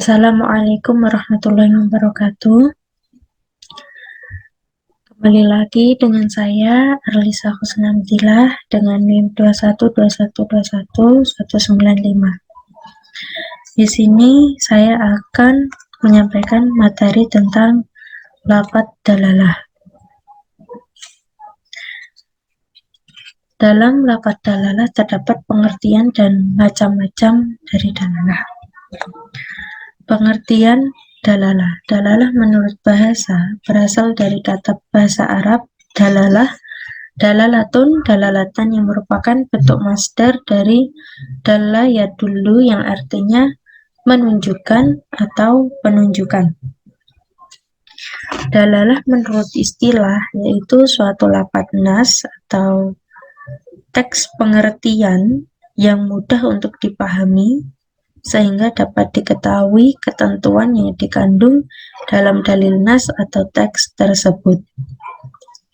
Assalamualaikum warahmatullahi wabarakatuh. Kembali lagi dengan saya Arlisa Husnamdilah dengan NIM 212121195. Di sini saya akan menyampaikan materi tentang lafadz dalalah. Dalam lafadz dalalah terdapat pengertian dan macam-macam dari dalalah. Pengertian dalalah. Dalalah menurut bahasa berasal dari kata bahasa Arab dalalah, dalalatun, dalalatan yang merupakan bentuk masdar dari dalla yadullu yang artinya menunjukkan atau penunjukan. Dalalah menurut istilah yaitu suatu lafadz nas atau teks pengertian yang mudah untuk dipahami sehingga dapat diketahui ketentuan yang dikandung dalam dalil nas atau teks tersebut.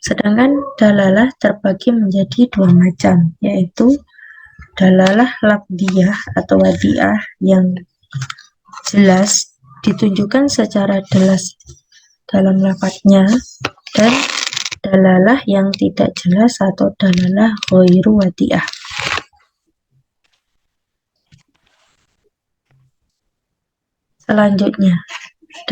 Sedangkan dalalah terbagi menjadi dua macam, yaitu dalalah lafdiyah atau wadiah yang jelas ditunjukkan secara jelas dalam lafadznya, dan dalalah yang tidak jelas atau dalalah ghairu wadiah. Selanjutnya,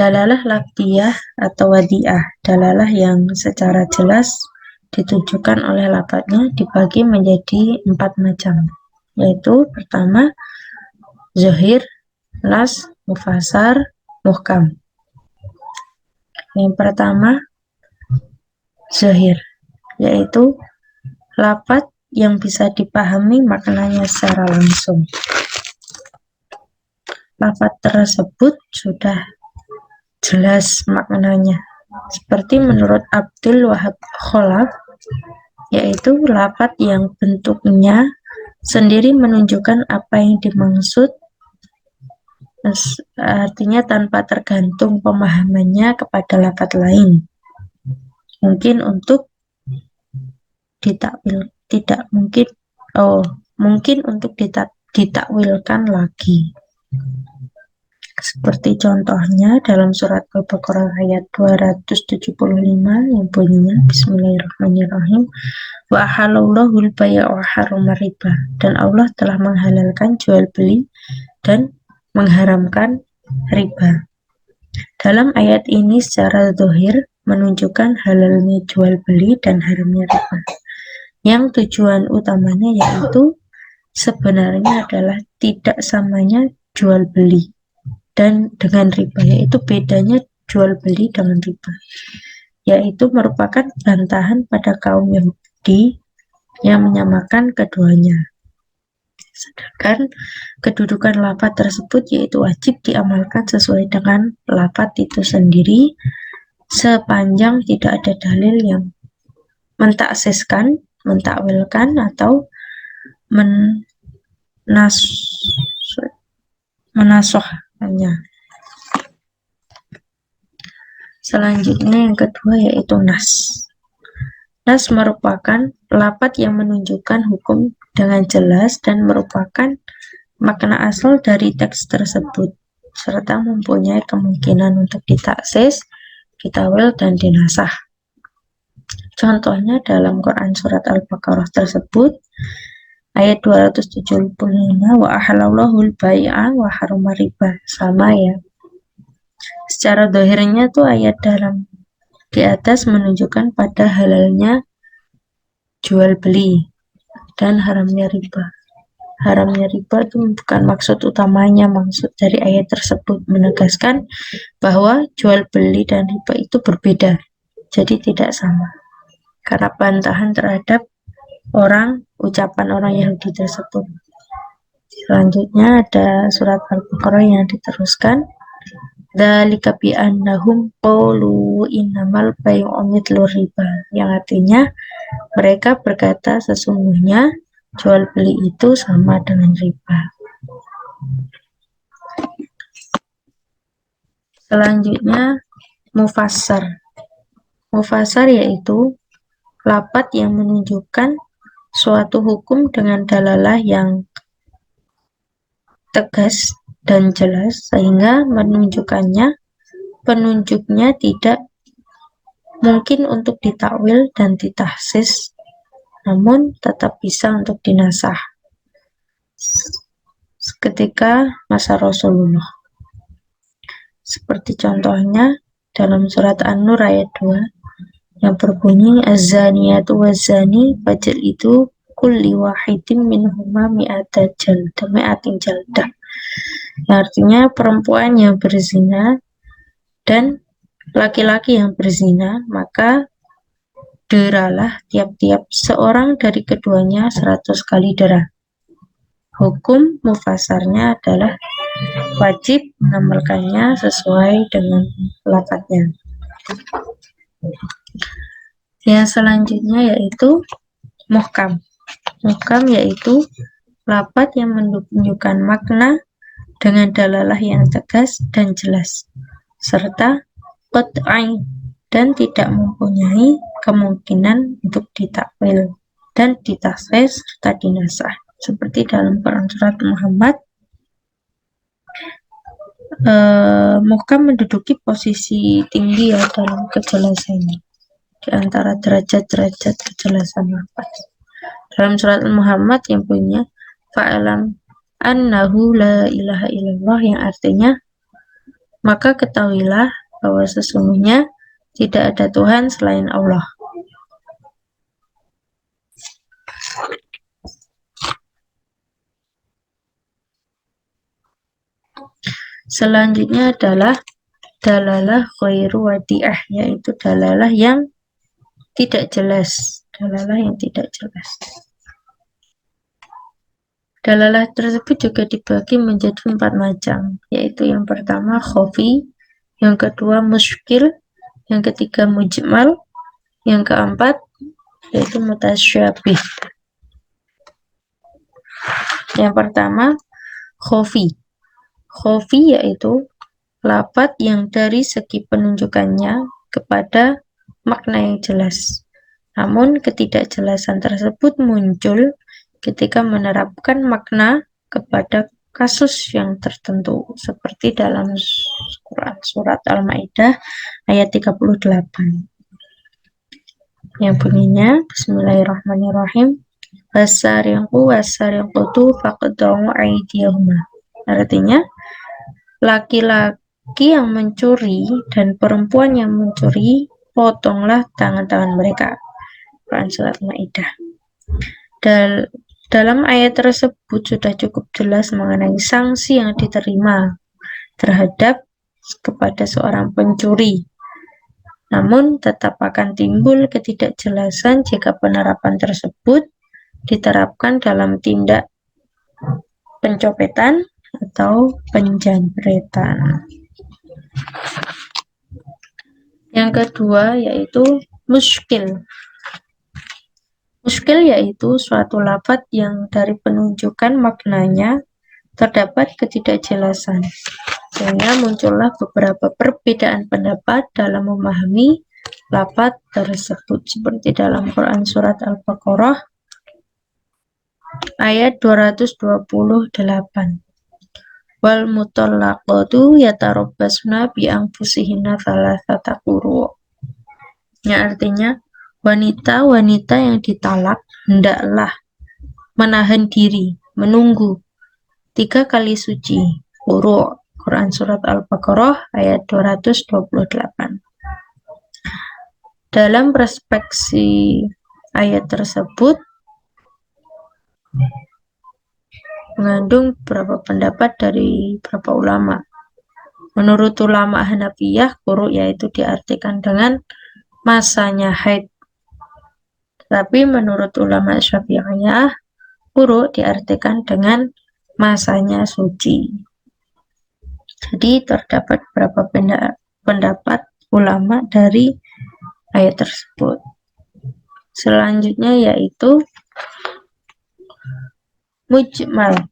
dalalah lafdiyah atau wadiah, dalalah yang secara jelas ditunjukkan oleh lafadznya dibagi menjadi 4 macam, yaitu pertama, zahir, nas, mufassar, muhkam. Yang pertama, zahir, yaitu lafadz yang bisa dipahami maknanya secara langsung. Lafadz tersebut sudah jelas maknanya, seperti menurut Abdul Wahab Kholaf, yaitu lafadz yang bentuknya sendiri menunjukkan apa yang dimaksud, artinya tanpa tergantung pemahamannya kepada lafadz lain. Mungkin untuk ditakwil, tidak mungkin, mungkin untuk ditakwilkan lagi. Seperti contohnya dalam surat Al-Baqarah ayat 275 yang bunyinya Bismillahirrahmanirrahim, wa ahallallahu al-bai'a wa harrama riba, dan Allah telah menghalalkan jual beli dan mengharamkan riba. Dalam ayat ini secara zahir menunjukkan halalnya jual beli dan haramnya riba, yang tujuan utamanya yaitu sebenarnya adalah tidak samanya jual beli dan dengan riba, yaitu bedanya jual beli dengan riba, yaitu merupakan bantahan pada kaum Yahudi yang menyamakan keduanya. Sedangkan kedudukan lafadz tersebut yaitu wajib diamalkan sesuai dengan lafadz itu sendiri sepanjang tidak ada dalil yang mentaksiskan, mentakwilkan atau menasohkannya. Selanjutnya yang kedua yaitu nas. Nas merupakan lafadz yang menunjukkan hukum dengan jelas dan merupakan makna asal dari teks tersebut, serta mempunyai kemungkinan untuk ditaksis, ditawil, dan dinasah. Contohnya dalam Quran surat Al-Baqarah tersebut, ayat 275, wa ahallallahu al-bai'a wa harrama riba, sama ya. Secara zahirnya tuh ayat dalam di atas menunjukkan pada halalnya jual beli dan haramnya riba. Haramnya riba itu bukan maksud utamanya, maksud dari ayat tersebut menegaskan bahwa jual beli dan riba itu berbeda, jadi tidak sama, karena bantahan terhadap ucapan orang Yahudi tersebut. Selanjutnya ada surat Al-Baqarah yang diteruskan, dzalika bi annahum qalu innamal bai'u mithlu riba, yang artinya mereka berkata sesungguhnya jual beli itu sama dengan riba. Selanjutnya mufassar. Mufassar yaitu lafadz yang menunjukkan suatu hukum dengan dalalah yang tegas dan jelas sehingga penunjuknya tidak mungkin untuk ditakwil dan ditahsis, namun tetap bisa untuk dinasah ketika masa Rasulullah. Seperti contohnya dalam surat An-Nur ayat 2 yang berbunyi az-zaniyatu waz-zani fajlidu kulli wahidin minhuma mi'ata jaldah. Artinya perempuan yang berzina dan laki-laki yang berzina, maka deralah tiap-tiap seorang dari keduanya 100 kali dera. Hukum mufasarnya adalah wajib mengamalkannya sesuai dengan lafadznya. Yang selanjutnya yaitu muhkam. Muhkam yaitu lafadz yang menunjukkan makna dengan dalalah yang tegas dan jelas, serta qat'i dan tidak mempunyai kemungkinan untuk ditakwil dan ditafsir serta dinasah. Seperti dalam Quran surat Muhammad, muhkam menduduki posisi tinggi ya dalam kejelasannya di antara derajat-derajat kejelasan lafaz. Dalam surat Muhammad yang punya fa'alam annahu la ilaha illallah, yang artinya maka ketahuilah bahwa sesungguhnya tidak ada Tuhan selain Allah. Selanjutnya adalah dalalah ghairu wadi'ah, yaitu dalalah yang tidak jelas. Dalalah tersebut juga dibagi menjadi 4 macam, yaitu yang pertama khofi, yang kedua musykil, yang ketiga mujmal, yang keempat yaitu mutasyabih. Yang pertama khofi. Khofi yaitu lafadz yang dari segi penunjukannya kepada makna yang jelas, namun ketidakjelasan tersebut muncul ketika menerapkan makna kepada kasus yang tertentu, seperti dalam Quran surat Al-Maidah ayat 38 yang bunyinya Bismillahirrahmanirrahim, wasariqu faqta'u aydiyahuma. Artinya laki-laki yang mencuri dan perempuan yang mencuri, potonglah tangan-tangan mereka. Quran surat Maidah. Dalam ayat tersebut sudah cukup jelas mengenai sanksi yang diterima terhadap kepada seorang pencuri. Namun tetap akan timbul ketidakjelasan jika penerapan tersebut diterapkan dalam tindak pencopetan atau penjamretan. Yang kedua yaitu musykil. Musykil yaitu suatu lafadz yang dari penunjukan maknanya terdapat ketidakjelasan, sehingga muncullah beberapa perbedaan pendapat dalam memahami lafadz tersebut, seperti dalam Quran surat Al-Baqarah ayat 228. Wal mutallaqatu yatarabbasna bi anfusihinna thalathata quru'. Yang artinya wanita-wanita yang ditalak hendaklah menahan diri, menunggu 3 kali suci. Quru'. Quran surat Al-Baqarah ayat 228. Dalam perspektif ayat tersebut mengandung beberapa pendapat dari beberapa ulama. Menurut ulama Hanafiyah, quru' yaitu diartikan dengan masanya haid. Tapi menurut ulama Syafi'iyah, quru' diartikan dengan masanya suci. Jadi terdapat beberapa pendapat ulama dari ayat tersebut. Selanjutnya yaitu mujmal.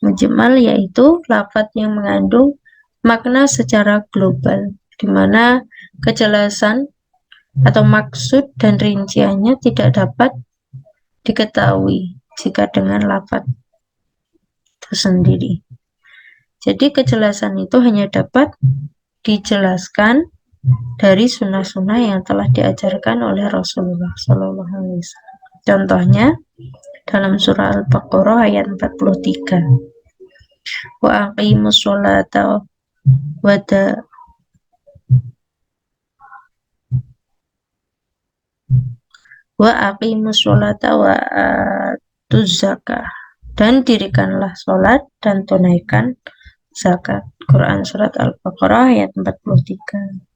Mujmal yaitu lafadz yang mengandung makna secara global, di mana kejelasan atau maksud dan rinciannya tidak dapat diketahui jika dengan lafadz itu sendiri. Jadi kejelasan itu hanya dapat dijelaskan dari sunnah-sunnah yang telah diajarkan oleh Rasulullah SAW. Contohnya dalam surah Al-Baqarah ayat 43. Wa aqimus sholata wa aqimus sholata wa atuz zakah, dan dirikanlah sholat dan tunaikan zakat. Quran surat Al-Baqarah ayat 43.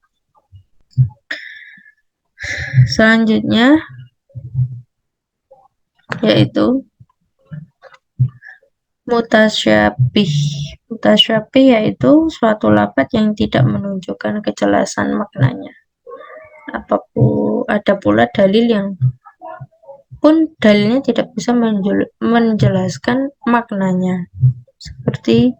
Selanjutnya yaitu mutasyabih. Mutasyabih yaitu suatu lafaz yang tidak menunjukkan kejelasan maknanya. Apapun ada pula dalil yang dalilnya tidak bisa menjelaskan maknanya, seperti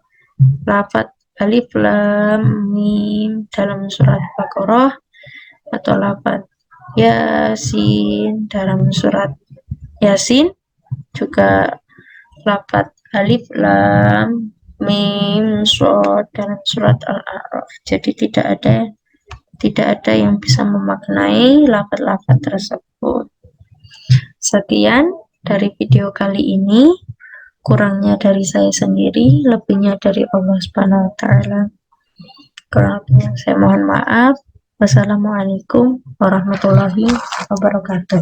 lafaz alif lam mim dalam surat Baqarah atau lafaz Yasin dalam surat Yasin, juga lafaz alif lam mim shad dalam surat Al-A'raf. Jadi tidak ada yang bisa memaknai lafaz-lafaz tersebut. Sekian dari video kali ini. Kurangnya dari saya sendiri, lebihnya dari Allah Subhanahu wa taala. Kurang lebihnya saya mohon maaf. Wassalamualaikum warahmatullahi wabarakatuh.